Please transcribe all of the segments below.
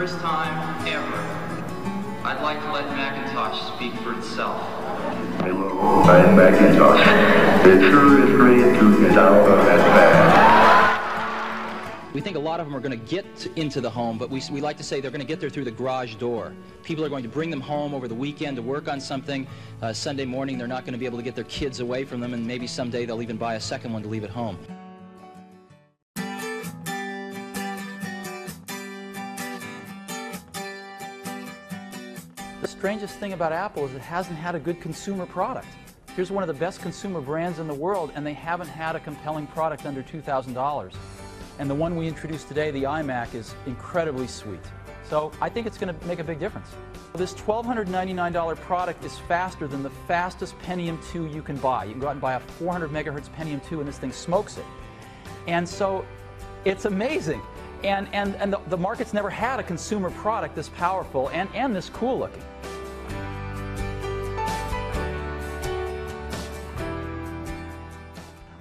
first time ever, I'd like to let Macintosh speak for itself. Hello, I'm Macintosh. It sure is great to get out of that bag. We think a lot of them are going to get into the home, but we like to say they're going to get there through the garage door. People are going to bring them home over the weekend to work on something. Sunday morning, they're not going to be able to get their kids away from them, and maybe someday they'll even buy a second one to leave at home. The strangest thing about Apple is it hasn't had a good consumer product. Here's one of the best consumer brands in the world, and they haven't had a compelling product under $2,000. And the one we introduced today, the iMac, is incredibly sweet. So I think it's going to make a big difference. This $1,299 product is faster than the fastest Pentium 2 you can buy. You can go out and buy a 400 megahertz Pentium 2 and this thing smokes it. And so it's amazing. And the market's never had a consumer product this powerful and this cool looking.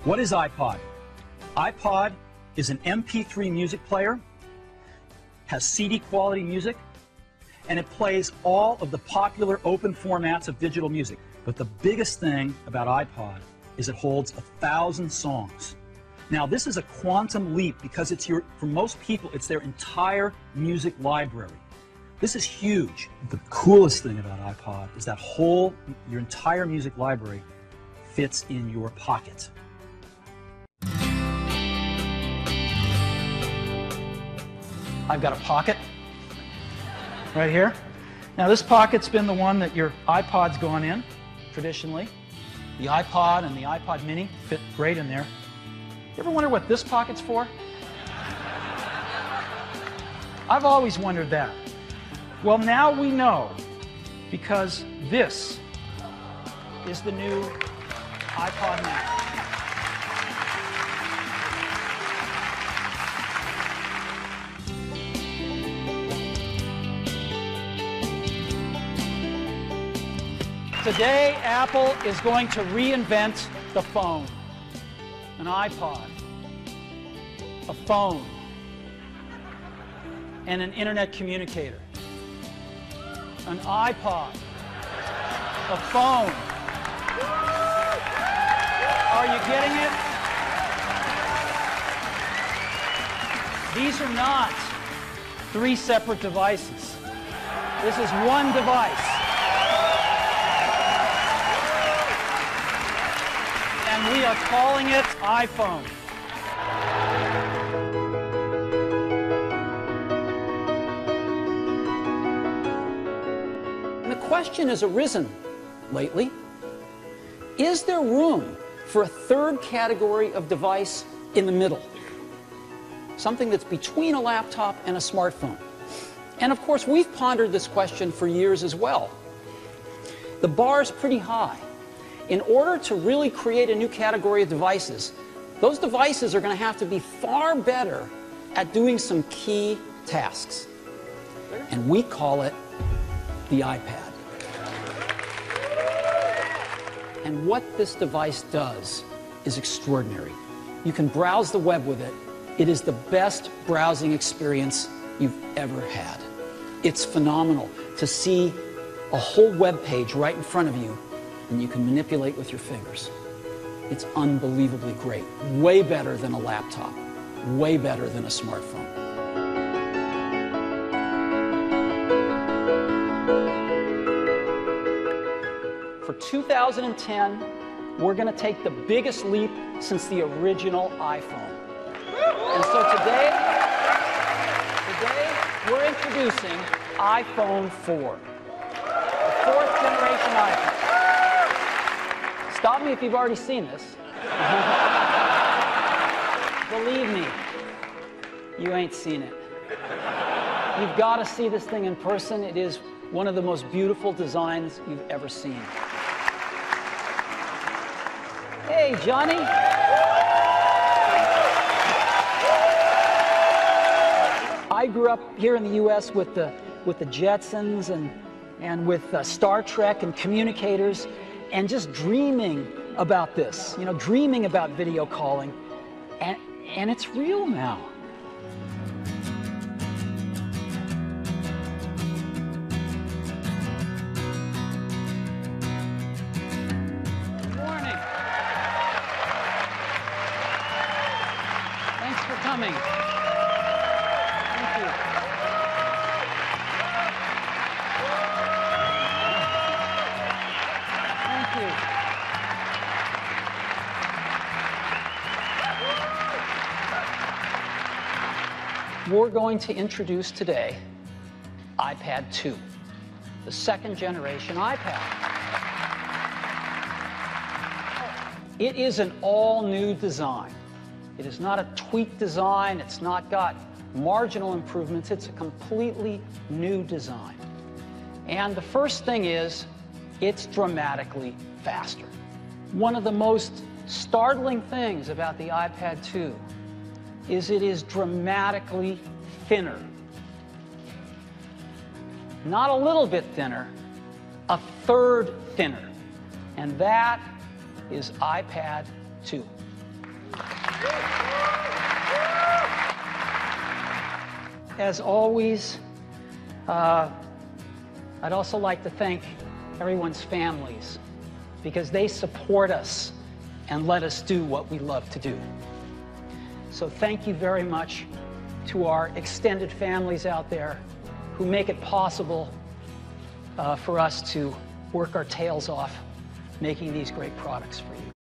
What is iPod? iPod is an MP3 music player, has CD quality music, and it plays all of the popular open formats of digital music. But the biggest thing about iPod is it holds 1,000 songs. Now this is a quantum leap because for most people it's their entire music library. This is huge. The coolest thing about iPod is that your entire music library fits in your pocket. I've got a pocket right here. Now this pocket's been the one that your iPod's gone in, traditionally. The iPod and the iPod mini fit great in there. You ever wonder what this pocket's for? I've always wondered that. Well, now we know, because this is the new iPod mini. Today, Apple is going to reinvent the phone. An iPod, a phone, and an internet communicator. An iPod, a phone. Are you getting it? These are not three separate devices. This is one device. And we are calling it iPhone. And the question has arisen lately, is there room for a third category of device in the middle? Something that's between a laptop and a smartphone. And of course, we've pondered this question for years as well. The bar is pretty high. In order to really create a new category of devices, those devices are going to have to be far better at doing some key tasks. And we call it the iPad. And what this device does is extraordinary. You can browse the web with it. It is the best browsing experience you've ever had. It's phenomenal to see a whole web page right in front of you, and you can manipulate with your fingers. It's unbelievably great. Way better than a laptop. Way better than a smartphone. For 2010, we're going to take the biggest leap since the original iPhone. And so today we're introducing iPhone 4, the fourth generation iPhone. Stop me if you've already seen this. Believe me, you ain't seen it. You've got to see this thing in person. It is one of the most beautiful designs you've ever seen. Hey, Johnny. I grew up here in the U.S. with the Jetsons and with Star Trek and communicators, and just dreaming about this, you know, dreaming about video calling, and it's real now. coming. Thank you. Thank you. We're going to introduce today iPad 2, the second generation iPad. It is an all-new design. It is not a tweaked design. It's not got marginal improvements. It's a completely new design. And the first thing is, it's dramatically faster. One of the most startling things about the iPad 2 is it is dramatically thinner. Not a little bit thinner, a third thinner. And that is iPad 2. As always, I'd also like to thank everyone's families, because they support us and let us do what we love to do. So thank you very much to our extended families out there who make it possible for us to work our tails off making these great products for you.